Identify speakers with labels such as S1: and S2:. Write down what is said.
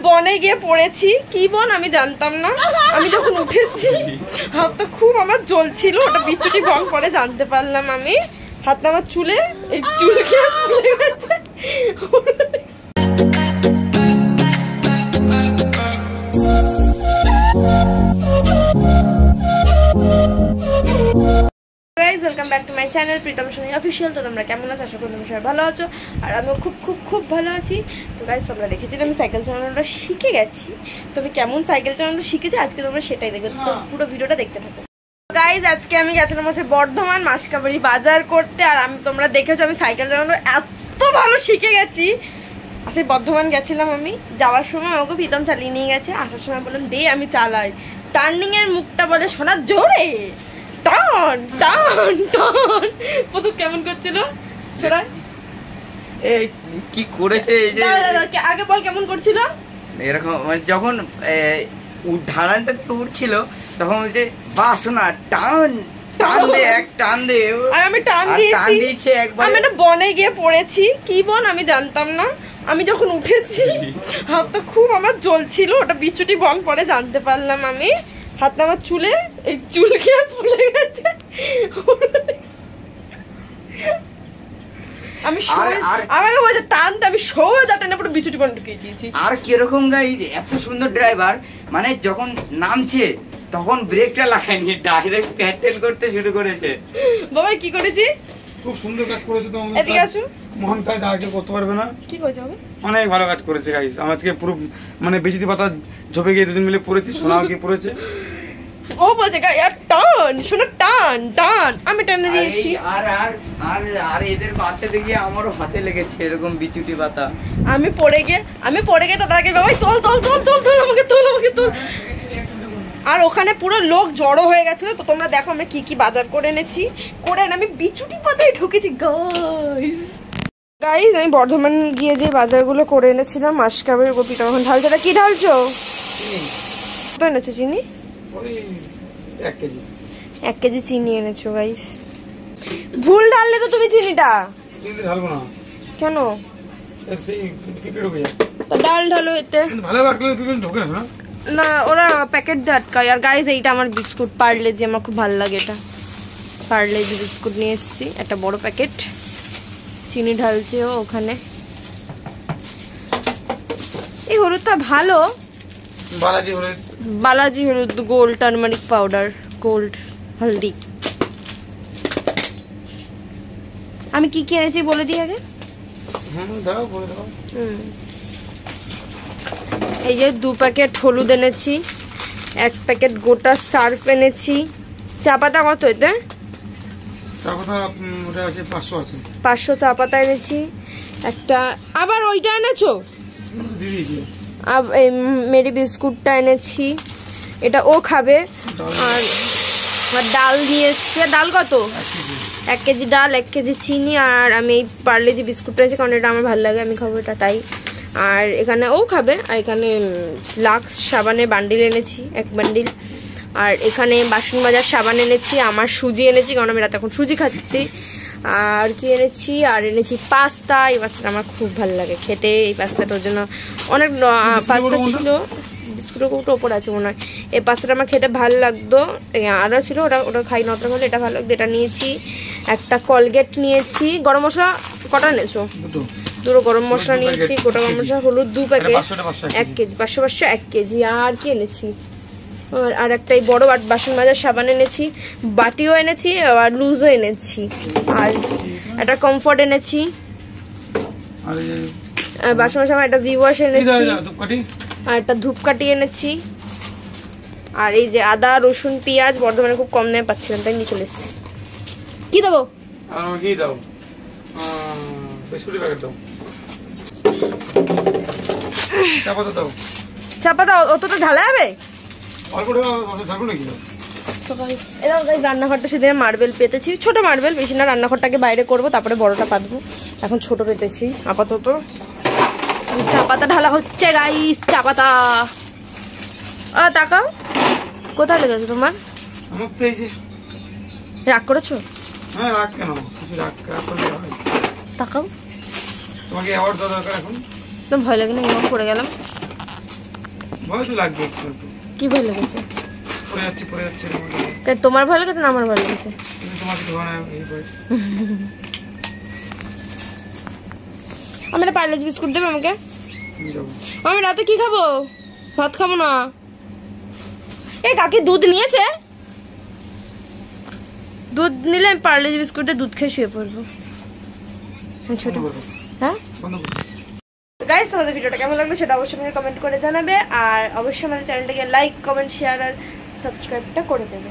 S1: বনে গিয়ে পড়েছি। কি বন আমি জানতাম না, আমি যখন উঠেছি হাতটা খুব আমার জ্বলছিল, ওটা বিচ্ছুটি বন পরে জানতে পারলাম আমি। হাতটা আমার চুলে, এই চুল খেয়ে ফুলে গেছে। Welcome back to my channel Pritam Soni official. তো তোমরা কেমন আছো? আশা করি তোমরা সবাই ভালো আছো, আর আমিও খুব খুব খুব ভালো আছি। তো গাইজ তোমরা দেখেছিলে আমি সাইকেল চালানোটা শিখে গেছি। তো আমি কেমন সাইকেল চালানোটা শিখেছি আজকে তোমরা সেটাই দেখো, পুরো ভিডিওটা দেখতে থাকো। গাইজ আজকে আমি গেছিলাম হচ্ছে বর্ধমান মাসকাবাড়ি বাজার করতে, আর আমি তোমরা দেখেছো আমি সাইকেল চালানো এত ভালো শিখে গেছি। আচ্ছা বর্ধমান গেছিলাম আমি, যাওয়ার সময় আমাকে প্রীতম চালিয়ে নিয়ে গেছে, আসার সময় বললাম দে আমি চালাই। টার্নিং এর মুখটা বলে শোনা জোরে টান টান টান। প্রথম কেমন করছিল শোনা?
S2: এই কি করেছে এই যে
S1: আগে বল কেমন করছিল?
S2: এরকম যখন ঢালানটা উঠছিল তখন বলছে বাসনা টান টান দে, এক টান দে।
S1: আর আমি টান দিয়েছি একবার। আমি একটা বনে গিয়ে পড়েছি। কি বন আমি জানতাম না, আমি যখন উঠেছি হাতটা খুব আমার জ্বলছিল, ওটা বিচ্ছুটি বন পরে জানতে পারলাম আমি। হাতটা আমার চুলে, এই চুল খেয়ে ফুলে গেছে। আমি আমাকে বলছে টানতে, আমি সোজা টেনে পুরো বিচ্ছুটি বন ঢুকিয়ে দিয়েছি।
S2: আর কিরকম গাইজ এত সুন্দর ড্রাইভার, মানে যখন নামছে তখন ব্রেকটা লাগায়নি, ডাইরেক্ট প্যাডেল করতে শুরু করেছে।
S1: বাবা কি করেছি?
S3: খুব সুন্দর কাজ করেছে। তো
S1: এদিকে আসো।
S3: মহান কাজ আর কেউ করতে পারবে না। কি
S1: করেছে হবে?
S3: অনেক ভালো কাজ করেছে গাইস। আজকে পুরো মানে বেশিতি পাতা ঝোপে গিয়ে দুজন মিলে পড়েছি, সোনাও গিয়ে পড়েছে।
S1: ও বলছে আর টান শোনা টান টান, আমি টানে দিয়েছি।
S2: আর আর আর আর এদের বাচ্চা দেখে আমারও হাতে লেগেছে এরকম বিচুটি পাতা।
S1: আমি পড়ে গিয়ে তো তাকে বাবাই তোল তোল তোল তোল তোল আমাকে তোল আমাকে তোল। আর ওখানে পুরো লোক জড়ো হয়ে গেছিল। তো তোমরা দেখো আমরা কি কি বাজার করে এনেছি, করে আমি বিচুটি পাতায় ঢুকেছি গাইস। গাইস আমি বর্ধমান গিয়ে যে বাজারগুলো করে এনেছিলাম মাসকাবাড়ির গোপীটা এখন ঢালছে। কি ঢালছো? কত এনেছো চিনি? 1 কেজি চিনি এনেছো গাইস। ভুল ঢাললে তো তুমি চিনিটা।
S3: চিনি ঢালবো না
S1: কেন?
S3: সেই পিপে ঢুকে যায়।
S1: তো ডাল ঢালো এতে।
S3: ভালো রাখলে পিপে ঢোকে না।
S1: না ওরা প্যাকেট দিয়ে আটকায়। আর গাইস এইটা আমার বিস্কুট পার্লেজি, আমার খুব ভালো লাগে এটা। পার্লেজি বিস্কুট নিয়ে এসেছি একটা বড় প্যাকেট। চিনি ঢালছে ও ওখানে। এই হলুদটা ভালো, বালাজি হলুদ, গোল্ড টার্মারিক পাউডার, গোল্ড হলদি। আমি কি কি এনেছি বলে দিই আগে। এই যে 2 প্যাকেট হলুদ এনেছি, 1 প্যাকেট গোটা সার্ফ এনেছি। চা পাতা কত এতে?
S3: চা পাতা ওটা আছে 500 আছে।
S1: 500 চা পাতা এনেছি একটা। আবার ওইটা এনেছো?
S3: দিয়েছি।
S1: মেরি বিস্কুটটা এনেছি, এটা ও খাবে। আর ডাল নিয়ে এসছি। ডাল কত? 1 কেজি ডাল, 1 কেজি চিনি। আর আমি এই পার্লেজি বিস্কুটটা এনেছি কারণ এটা আমার ভালো লাগে, আমি খাবো এটা তাই। আর এখানে ও খাবে। আর এখানে লাক্স সাবানের বান্ডিল এনেছি 1 বান্ডিল। আর এখানে বাসন মাজার সাবান এনেছি। আমার সুজি এনেছি কারণ আমি রাতে এখন সুজি খাচ্ছি। আর কি এনেছি? আর এনেছি পাস্তা। এই পাস্তাটা আমার খুব ভালো লাগে খেতে। এই পাস্তাটার জন্য অনেক পাস্তা ছিল, বিস্কুটের কৌটো ওপর আছে মনে হয়। এই পাস্তাটা আমার খেতে ভালো লাগতো, আরও ছিল, ওটা খাই না অত ভালো, এটা ভালো লাগতো, এটা নিয়েছি। একটা কলগেট নিয়েছি। গরম মশলা কটা এনেছো? 2 গরম মশলা নিয়েছি, গোটা গরম মশলা, হলুদ 2 প্যাকেট, 1 কেজি, 500 1 কেজি। আর কি এনেছি? আর একটা বড় বাসন মাজার সাবান এনেছি, বাটিও এনেছি, আর লুজও এনেছি। আর একটা কমফোর্ট এনেছি, বাসন মাজার সাবান, একটা ভি ওয়াশ এনেছি, আর একটা ধূপকাঠি এনেছি। আর এই যে আদা রসুন পেঁয়াজ বর্ধমানে খুব কম দামে পাচ্ছিলাম তাই নিয়ে চলে এসেছি। কি দেবো?
S3: কি দাও? বিস্কুটের প্যাকেট দাও। চা পাতা দাও।
S1: চা পাতা অতটা ঢালা যাবে? রান্নাঘরটা সেদিন মার্বেল পেতেছি, ছোট মার্বেল, বেশি না। রান্নাঘরটাকে বাইরে করবো, তারপরে বড়টা পাতবো। এখন ছোট পেতেছি আপাতত। চা পাতা ঢালা হচ্ছে গাইস, চা পাতা। তাকাও, কোথায় লেগেছে তোমার? রাগ করেছো? তাকাও।
S3: তোমাকে অ্যাওয়ার্ড দেওয়া দরকার এখন।
S1: তো ভয় লাগে না, এমন পড়ে গেলাম।
S3: ভয় তো লাগবে একটু একটু।
S1: কি ভয় লেগেছে?
S3: পড়ে যাচ্ছে এর মধ্যে।
S1: তাই তোমার ভয় লেগেছে না আমার ভয় লেগেছে?
S3: কিন্তু তোমার কিছু হয় না এই ভয়।
S1: আমি একটা পার্লেজি বিস্কুট দেবে আমাকে?
S3: আমি যাবো।
S1: আমি রাতে কি খাবো? ভাত খাবো না। এই কাকি দুধ নিয়েছে? দুধ নিলে আমি পার্লেজি বিস্কুটে দুধ খেয়ে শুয়ে পড়বো। ছোট
S3: বন্ধ করো,
S1: হ্যাঁ
S3: বন্ধ করো।
S1: গাইস, আমাদের ভিডিওটা কেমন লাগবে সেটা অবশ্যই আমাকে কমেন্ট করে জানাবে, আর অবশ্যই আমাদের চ্যানেলটাকে লাইক, কমেন্ট, শেয়ার আর সাবস্ক্রাইবটা করে দেবে।